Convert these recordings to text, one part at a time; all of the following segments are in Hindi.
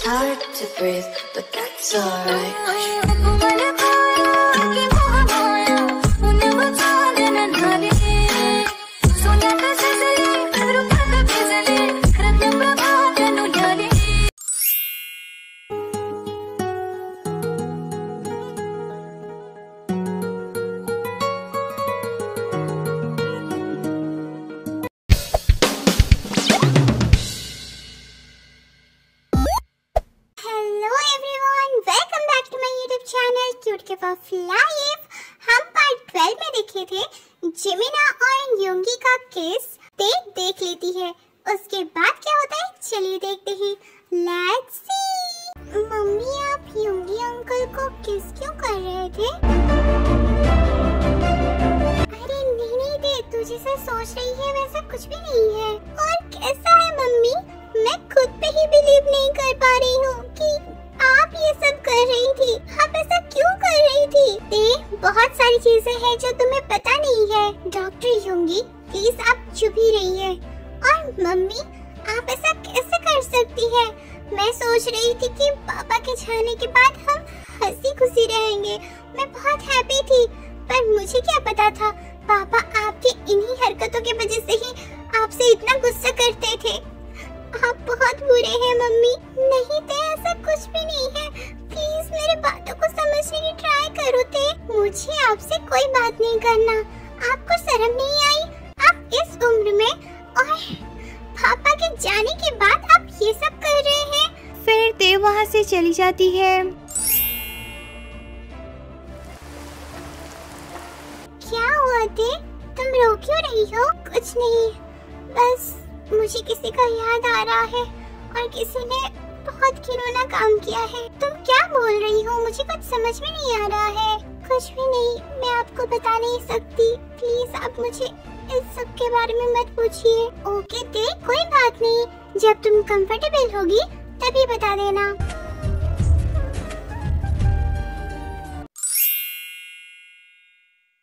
It's hard to breathe, but that's alright. हम पार्ट 12 में देखे थे जिमिना और योंगी का केस। देख लेती है, उसके बाद क्या होता है चलिए देखते हैं। Let's see. मम्मी आप योंगी अंकल को किस क्यों कर रहे थे? अरे नहीं दे, तू जैसा सोच रही है वैसा कुछ भी नहीं है। और कैसा है मम्मी, मैं खुद पे ही बिलीव नहीं कर पा रही हूँ कि आप ये सब कर रही थी। आप ऐसा क्यों कर रही थी? बहुत सारी चीजें हैं जो तुम्हें पता नहीं है। डॉक्टर योंगी प्लीज आप चुप ही रहिए। और मम्मी आप ऐसा कैसे कर सकती है? मैं सोच रही थी कि पापा के जाने के बाद हम हंसी खुशी रहेंगे। मैं बहुत हैप्पी थी, पर मुझे क्या पता था पापा आपकी इन्हीं हरकतों की वजह से ही आपसे इतना गुस्सा करते थे। आप बहुत बुरे हैं मम्मी। नहीं थे, ऐसा कुछ भी नहीं है। प्लीज मेरे बातों को समझने की ट्राई करो थे। मुझे आपसे कोई बात नहीं करना। आपको शर्म नहीं आई? आप इस उम्र में और पापा के जाने के बाद आप ये सब कर रहे हैं। फिर ते वहाँ से चली जाती है। क्या हुआ ते? तुम रो क्यों रही हो? कुछ नहीं, बस मुझे किसी का याद आ रहा है और किसी ने बहुत घिनौना काम किया है। तुम क्या बोल रही हो? मुझे कुछ समझ में नहीं आ रहा है। कुछ भी नहीं, मैं आपको बता नहीं सकती। प्लीज आप मुझे इस सब के बारे में मत पूछिए। ओके ते, कोई बात नहीं। जब तुम कंफर्टेबल होगी तभी बता देना।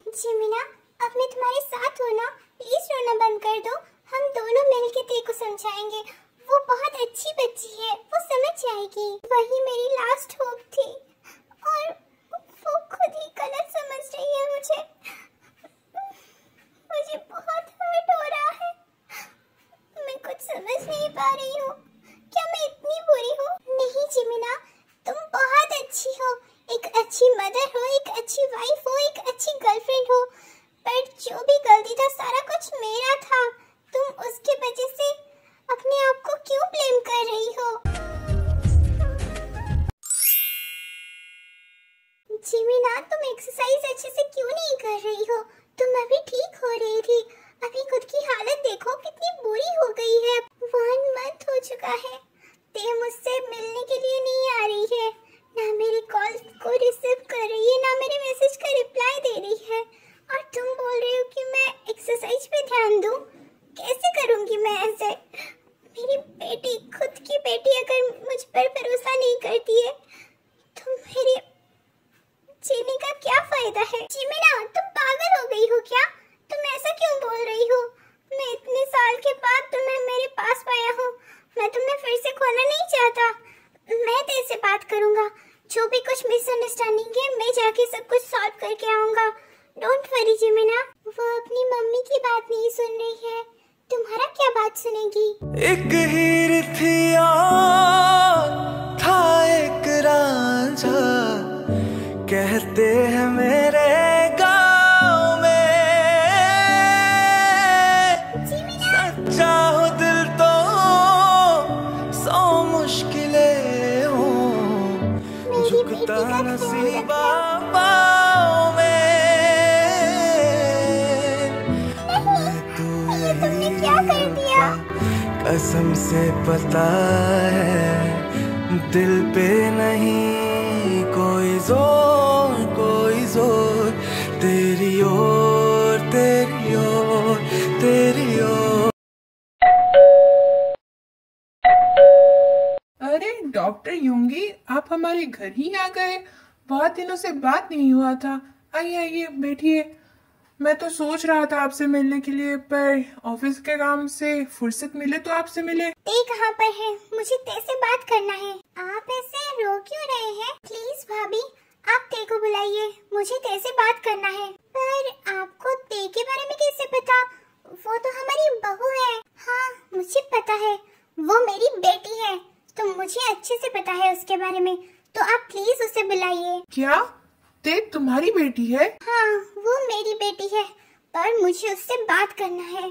जिमिना अब मैं तुम्हारे साथ हूँ ना, प्लीज रोना बंद कर दो। हम दोनों मिलके ते को समझाएंगे। वो बहुत अच्छी बच्ची है, वो समझ जाएगी। वही मेरी लास्ट होप थी और वो खुद ही गलत समझ रही है मुझे। मुझे बहुत हर्ट हो रहा है। मैं कुछ समझ नहीं पा रही हूँ। क्या मैं इतनी बुरी हूँ? नहीं जिमिना, तुम बहुत अच्छी हो। एक अच्छी मदर हो, एक अच्छी वाइफ हो, एक अच्छी गर्लफ्रेंड हो। पर जो भी गलती था सारा कुछ मेरा था। तुम उसकी वजह से अपने आप को क्यों ब्लेम कर रही हो? जिमिना तुम एक्सरसाइज अच्छे से क्यों नहीं कर रही हो? तुम अभी ठीक हो रही थी, अभी खुद की हालत देखो कितनी बुरी हो गई है। 1 मंथ हो चुका है, ते मुझसे मिलने के लिए नहीं आ रही है, ना मेरी कॉल को रिसीव कर रही है, ना मेरे मैसेज का रिप्लाई दे रही है। और तुम बोल रही हो कि मैं एक्सरसाइज पे ध्यान दूं? कैसे करूंगी मैं ऐसे? मेरी बेटी, खुद की बेटी अगर मुझ पर भरोसा नहीं करती है तो मेरे जीने का क्या फायदा है? जिमिना तुम पागल हो गई हो क्या? तुम ऐसा क्यों बोल रही हो? मैं इतने साल के बाद तुम्हें मेरे पास पाया हूँ। मैं तुम्हें फिर से खोना नहीं चाहता। मैं तेरे से बात करूंगा। जो भी कुछ मिसअंडरस्टैंडिंग है मैं जाके सब कुछ सॉल्व करके आऊंगा। Don't worry Jimina. वो अपनी मम्मी की बात नहीं सुन रही है, तुम्हारा क्या बात सुनेगी? एक हीर थी और था एक रांझा, कहते हैं मेरे गाँव में। सच्चा हो दिल तो 100 मुश्किलें हो, झुकता नसीबा पाँव में। तुमने क्या कर दिया? कसम से पता है दिल पे नहीं कोई जोर, कोई जोर। तेरी ओर, तेरी ओर, तेरी ओर। अरे डॉक्टर योंगी, आप हमारे घर ही आ गए। बहुत दिनों से बात नहीं हुआ था। आइए आइए बैठिए। मैं तो सोच रहा था आपसे मिलने के लिए, पर ऑफिस के काम से फुर्सत मिले तो आपसे मिले। ते कहाँ पर है? मुझे ते से बात करना है। मुझे तेरे से बात करना है। पर आपको ते के बारे में कैसे पता? वो तो हमारी बहू है। हाँ मुझे पता है, वो मेरी बेटी है, तो मुझे अच्छे से पता है उसके बारे में। तो आप प्लीज उसे बुलाइए। क्या ते तुम्हारी बेटी है? हाँ वो मेरी बेटी है, पर मुझे उससे बात करना है।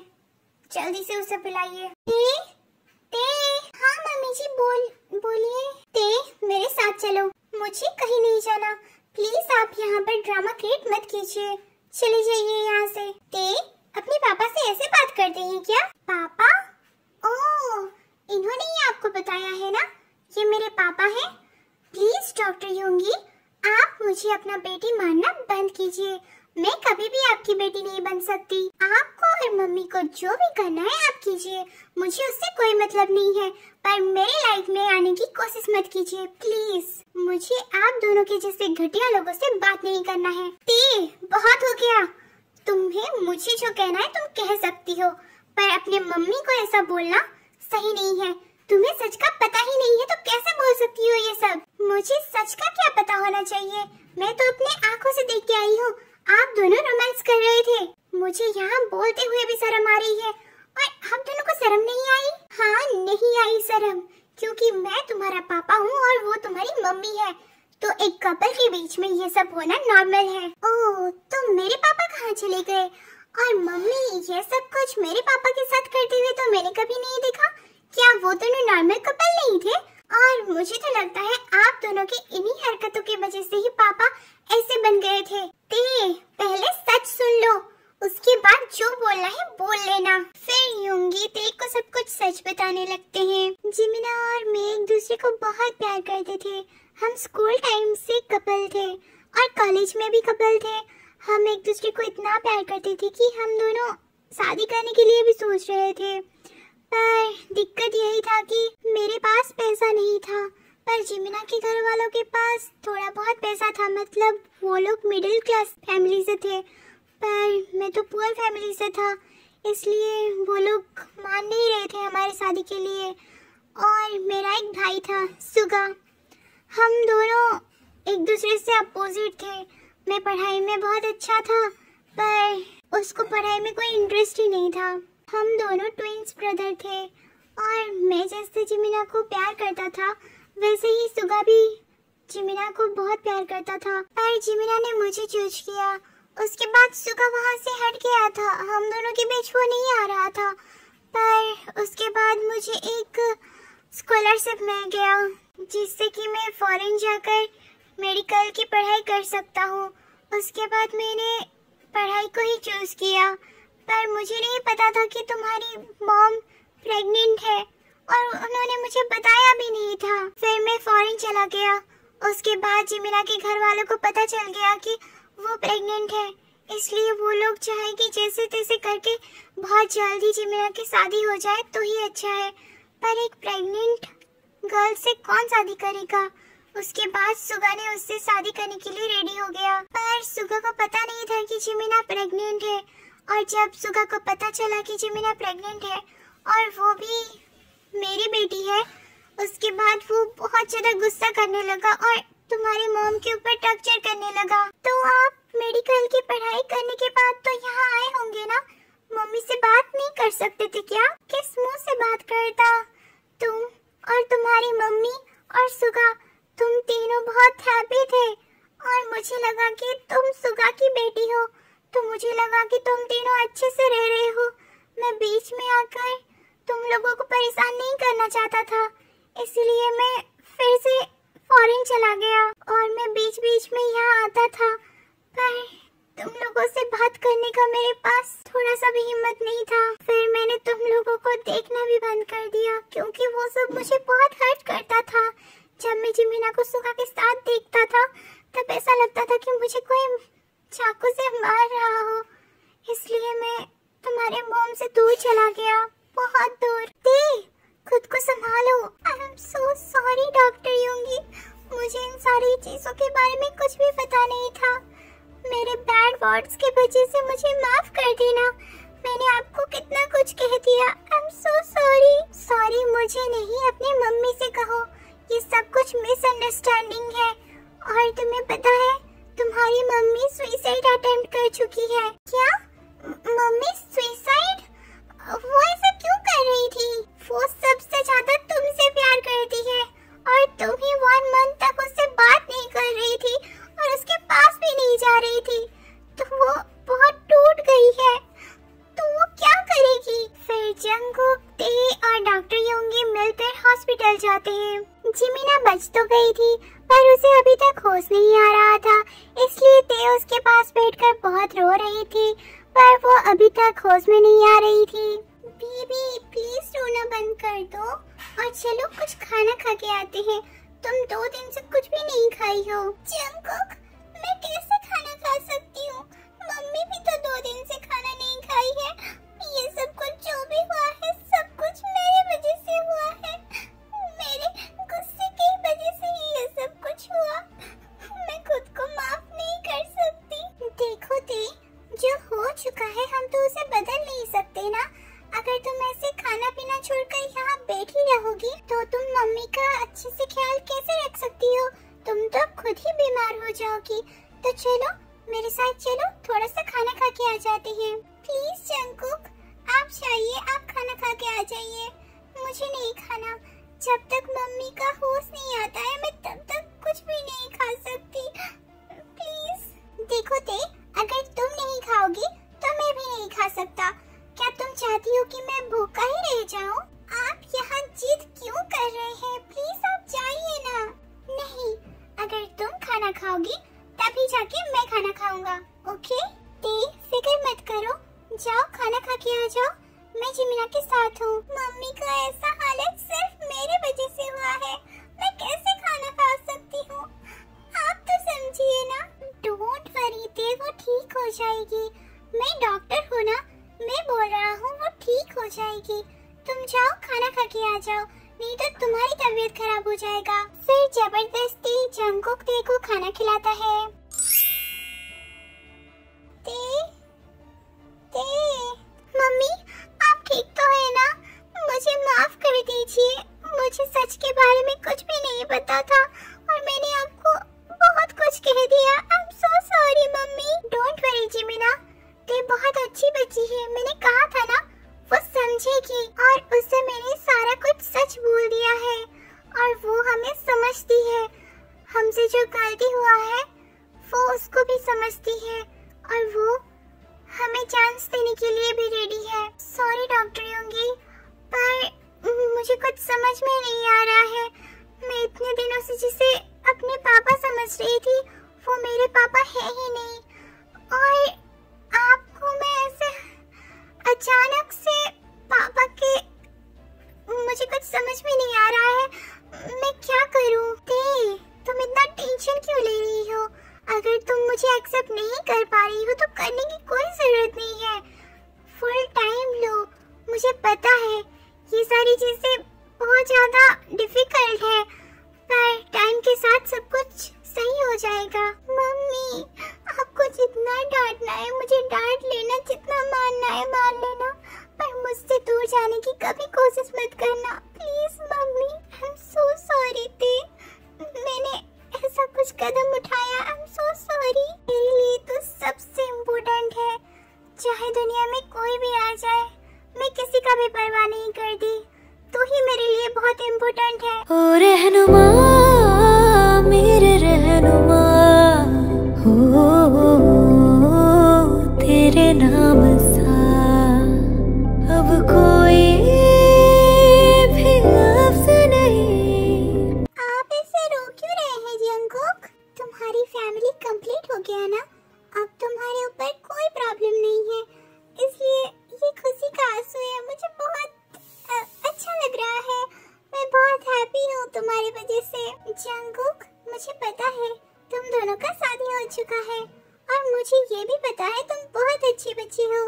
जल्दी से उसे बुलाइए। ते हाँ मम्मी जी बोलिए। ते मेरे साथ चलो, मुझे कहीं नहीं जाना। प्लीज आप यहाँ पर ड्रामा क्रिएट मत कीजिए, चले जाइए यहाँ से। ते अपने पापा से ऐसे बात करते हैं क्या? पापा? ओह इन्होंने ही आपको बताया है ना, ये मेरे पापा हैं। प्लीज डॉक्टर योंगी, आप मुझे अपना बेटी मानना बंद कीजिए। मैं कभी भी आपकी बेटी नहीं बन सकती। आपको और मम्मी को जो भी करना है आप कीजिए, मुझे उससे कोई मतलब नहीं है। पर मेरे लाइफ में आने की कोशिश मत कीजिए प्लीज। मुझे आप दोनों के जैसे घटिया लोगों से बात नहीं करना है। ते बहुत हो गया, तुम्हें मुझे जो कहना है तुम कह सकती हो, पर अपने मम्मी को ऐसा बोलना सही नहीं है। तुम्हें सच का पता ही नहीं है तो कैसे बोल सकती हो ये सब? मुझे सच का क्या पता होना चाहिए? मैं तो अपने आंखों से देख के आई हूँ, आप दोनों रोमांस कर रहे थे। मुझे यहाँ बोलते हुए भी शर्म आ रही है, और आप दोनों को शर्म नहीं आई? हाँ नहीं आई शर्म, क्योंकि मैं तुम्हारा पापा हूँ और वो तुम्हारी मम्मी है, तो एक कपल के बीच में ये सब होना नॉर्मल है। ओह तो मेरे पापा कहाँ चले गए? और मम्मी ये सब कुछ मेरे पापा के साथ करते हुए तो मैंने कभी नहीं देखा। क्या वो दोनों नॉर्मल कपल नहीं थे? और मुझे तो लगता है आप दोनों की इन्हीं हरकतों की वजह से ही पापा ऐसे बन गए थे। ते पहले सच सुन लो, उसके बाद जो बोलना है बोल लेना। फिर योंगी ते को सब कुछ सच बताने लगते हैं। जिमिना और मैं एक दूसरे को बहुत प्यार करते थे। हम स्कूल टाइम से कपल थे और कॉलेज में भी कपल थे। हम एक दूसरे को इतना प्यार करते थे कि हम दोनों शादी करने के लिए भी सोच रहे थे। पर दिक्कत यही था कि मेरे पास पैसा नहीं था, पर जिमिना के घर वालों के पास थोड़ा बहुत पैसा था। मतलब वो लोग मिडिल क्लास फैमिली से थे, पर मैं तो पुअर फैमिली से था, इसलिए वो लोग मान नहीं रहे थे हमारी शादी के लिए। और मेरा एक भाई था सुगा, हम दोनों एक दूसरे से अपोजिट थे। मैं पढ़ाई में बहुत अच्छा था, पर उसको पढ़ाई में कोई इंटरेस्ट ही नहीं था। हम दोनों ट्विंस ब्रदर थे, और मैं जैसे जिमिना को प्यार करता था वैसे ही सुगा भी जिमिना को बहुत प्यार करता था। पर जिमिना ने मुझे चूज किया। उसके बाद सुगा वहाँ से हट गया था, हम दोनों के बीच वो नहीं आ रहा था। पर उसके बाद मुझे एक स्कॉलरशिप मिल गया, जिससे कि मैं फॉरेन जाकर मेडिकल की पढ़ाई कर सकता हूँ। उसके बाद मैंने पढ़ाई को ही चूज किया, पर मुझे नहीं पता था कि तुम्हारी मॉम प्रेग्नेंट है, और उन्होंने मुझे बताया भी नहीं था। फिर मैं फॉरेन चला गया। उसके बाद जिमिना के घर वालों को पता चल गया कि वो प्रेग्नेंट है, इसलिए वो लोग चाहे कि जैसे तैसे करके बहुत जल्दी जिमिना की शादी हो जाए तो ही अच्छा है। पर एक प्रेग्नेंट गर्ल से कौन शादी करेगा? उसके बाद सुगा ने उससे शादी करने के लिए रेडी हो गया, पर सुगा को पता नहीं था कि जिमिना प्रेग्नेंट है। और जब सुगा को पता चला कि जिमिना प्रेग्नेंट है और वो भी मेरी बेटी है, उसके बाद वो बहुत ज्यादा गुस्सा करने लगा और तुम्हारी मॉम के ऊपर टॉर्चर करने लगा। तो आप मेडिकल की पढ़ाई करने के बाद तो यहाँ आए होंगे ना? मम्मी से बात नहीं कर सकते थे क्या? किस मुंह से बात करता? तुम और तुम्हारी मम्मी और सुगा, तुम तीनों बहुत हैप्पी थे, और मुझे लगा कि तुम सुगा की बेटी हो, तो मुझे लगा कि तुम तीनों अच्छे से रह रहे हो। मैं बीच में आकर तुम लोगों को परेशान नहीं करना चाहता था, इसलिए मैं फिर से फॉरेन चला गया, और मैं बीच बीच में यहाँ आता था। पर तुम लोगों से बात करने का मेरे पास थोड़ा सा भी हिम्मत नहीं था। फिर मैंने तुम लोगों को देखना भी बंद कर दिया, क्योंकि वो सब मुझे बहुत हर्ट करता था। जब मैं जिमिना को सुगा के साथ देखता था तब ऐसा लगता था कि मुझे कोई चाकू से मार रहा हो, इसलिए मैं तुम्हारे मॉम से दूर चला गया, बहुत दूर। खुद को संभालो। I am so sorry doctor Yoongi, मुझे इन सारी चीजों के बारे में कुछ भी पता नहीं था। मेरे बैड वर्ड्स की वजह से मुझे माफ कर देना, मैंने आपको कितना कुछ कह दिया। I am so sorry. Sorry मुझे नहीं, अपनी मम्मी से कहो, ये सब कुछ मिसअंडरस्टैंडिंग है। और तुम्हें पता है तुम्हारी मम्मी सुसाइड अटेम्प्ट कर चुकी है। क्या? Mummy suicide? वो ऐसा क्यों कर रही थी? वो सबसे ज्यादा तुमसे प्यार करती है और तुम ही 1 मंथ तक उससे बात नहीं कर रही थी और उसके पास भी नहीं जा रही थी, तो वो बहुत टूट गई है। तो वो क्या करेगी? फिर जंगकुक, ते और डॉक्टर योंगी मिलकर हॉस्पिटल जाते हैं। जिमिना बच तो गई थी पर उसे अभी तक होश नहीं आ रहा था, इसलिए ते उसके पास बैठकर बहुत रो रही थी, पर वो अभी तक होश में नहीं आ रही थी। बीबी प्लीज रोना बंद कर दो और चलो कुछ खाना खा के आते हैं। तुम 2 दिन से कुछ भी नहीं खाई हो। जंगकुक, मैं कैसे खाना खा सकती हूँ? मम्मी भी तो 2 दिन से खाना नहीं खाई है। ये सब कुछ जो भी हुआ है सब कुछ मेरे वजह से हुआ है। मेरे गुस्से की वजह से ही ये सब कुछ हुआ। मैं खुद को माफ नहीं कर सकती। देखो ते, जो हो चुका है हम तो उसे बदल नहीं सकते ना। अगर तुम ऐसे खाना पीना छोड़कर यहाँ बैठी रहोगी तो तुम मम्मी का अच्छे से ख्याल कैसे रख सकती हो? तुम तो खुद ही बीमार हो जाओगी। तो चलो मेरे साथ चलो, थोड़ा सा खाना खा के आ जाते हैं। प्लीज जंगकुक, आप जाइए, आप खाना खा के आ जाइए। मुझे नहीं खाना। जब तक मम्मी का होश नहीं आता है मैं तब तक कुछ भी नहीं खा सकती। प्लीज। देखो ते, अगर तुम नहीं खाओगी तो मैं भी नहीं खा सकता। क्या तुम चाहती हो कि मैं भूखा ही रह जाऊं? आप यहाँ जिद क्यों कर रहे हैं? प्लीज आप जाइए ना। नहीं, अगर तुम खाना खाओगी तभी जाके मैं खाना खाऊंगा। ओके? ते, फिक्र मत करो, जाओ खाना खा के आ जाओ। मैं जिमिना के साथ हूँ। मम्मी का ऐसा हालत सिर्फ मेरे वजह से हुआ है। मैं कैसे खाना खा सकती हूँ? आप तो समझिए ना। डोंट वरी ते, वो ठीक हो जाएगी। मैं डॉक्टर हूँ ना, मैं बोल रहा हूँ वो ठीक हो जाएगी। तुम जाओ खाना खा के आ जाओ, नहीं तो तुम्हारी तबीयत खराब हो जाएगा। फिर जबरदस्ती जंगकुक ते को खाना खिलाता है। ते, मम्मी आप ठीक तो है ना? मुझे माफ कर दीजिए, मुझे सच के बारे में कुछ भी नहीं पता था और मैंने आपको बहुत कुछ कह दिया। I am so sorry mummy. Don't worry Jimina, ते बहुत अच्छी बच्ची है। मैंने कहा था ना वो समझेगी और उससे मैंने सारा कुछ सच बोल दिया है और वो हमें समझती है। हमसे जो गलती हुआ है वो उसको भी समझती है और वो हमें चांस देने के लिए भी रेडी है। सॉरी डॉक्टर योंगी, पर मुझे कुछ समझ में नहीं आ रहा है। मैं इतने दिनों से जिसे अपने पापा समझ रही थी वो मेरे पापा है ही नहीं, और आपको मैं ऐसे अचानक से पापा के, मुझे कुछ समझ में नहीं आ रहा है। मैं क्या करूं? ते, तुम इतना टेंशन क्यों ले रही हो? अगर तुम मुझे एक्सेप्ट नहीं कर पा रही हो तो करने की कोई जरूरत नहीं है। फुल टाइम लो। मुझे पता है ये सारी चीजें बहुत ज्यादा डिफिकल्ट है, पर टाइम के साथ सब कुछ सही हो जाएगा। मम्मी आपको जितना डांटना है मुझे डांट लेना, जितना मारना है मार लेना, पर मुझसे दूर जाने की कभी कोशिश मत करना please mummy. I am so sorry ते, मैंने ऐसा कुछ कदम उठाया। आई एम सो सॉरी। मेरे लिए तो सबसे इम्पोर्टेंट है, चाहे दुनिया में कोई भी आ जाए मैं किसी का भी परवाह नहीं करती। तू ही मेरे लिए बहुत इम्पोर्टेंट है। ओ रहनुमा, मेरे रहनुमा, हो तेरे नाम सा अब कोई भी लफ्ज़ नहीं। आप ऐसे रो क्यों रहे हैं जंगकुक? तुम्हारी फैमिली कंप्लीट हो गया ना, अब तुम्हारे ऊपर कोई प्रॉब्लम नहीं है, इसलिए ये खुशी का आंसू है। मुझे बहुत अच्छा लग रहा है। मैं बहुत हैप्पी हूँ तुम्हारी वजह से। जंगकुक, मुझे पता है तुम दोनों का शादी हो चुका है और मुझे ये भी पता है तुम बहुत अच्छी बच्ची हो।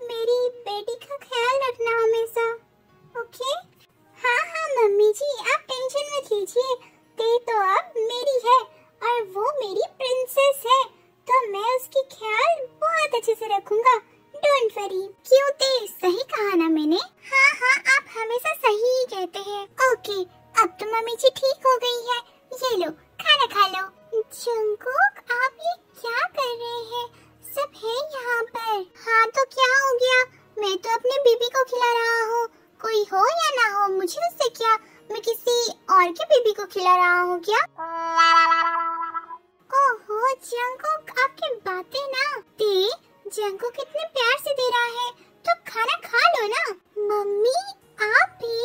मेरी बेटी का ख्याल रखना हमेशा, ओके? हाँ हाँ मम्मी जी, आप टेंशन मत लीजिए। ते तो अब मेरी है और वो मेरी प्रिंसेस है, तो मैं उसकी ख्याल बहुत अच्छे से रखूंगा। Don't worry. क्यों ते, सही कहा ना मैंने? हाँ हाँ, आप हमेशा सही ही कहते हैं। ओके, अब तो मम्मी जी ठीक हो गई है। ये लो खाना खा लो। जंगकुक, आप ये को खिला रहा हूँ क्या? ओहो जंगकुक, आपकी बातें ना। जंगकुक कितने प्यार से दे रहा है, तो खाना खा लो ना। मम्मी आप भी?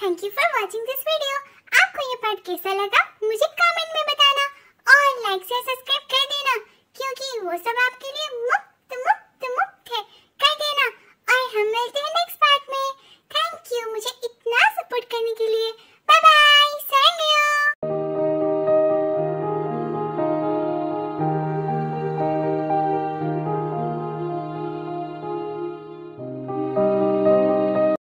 Thank you for watching this video. आपको ये पार्ट कैसा लगा मुझे कमेंट में बताना और लाइक से सब्सक्राइब कर देना, क्योंकि वो सब आपके लिए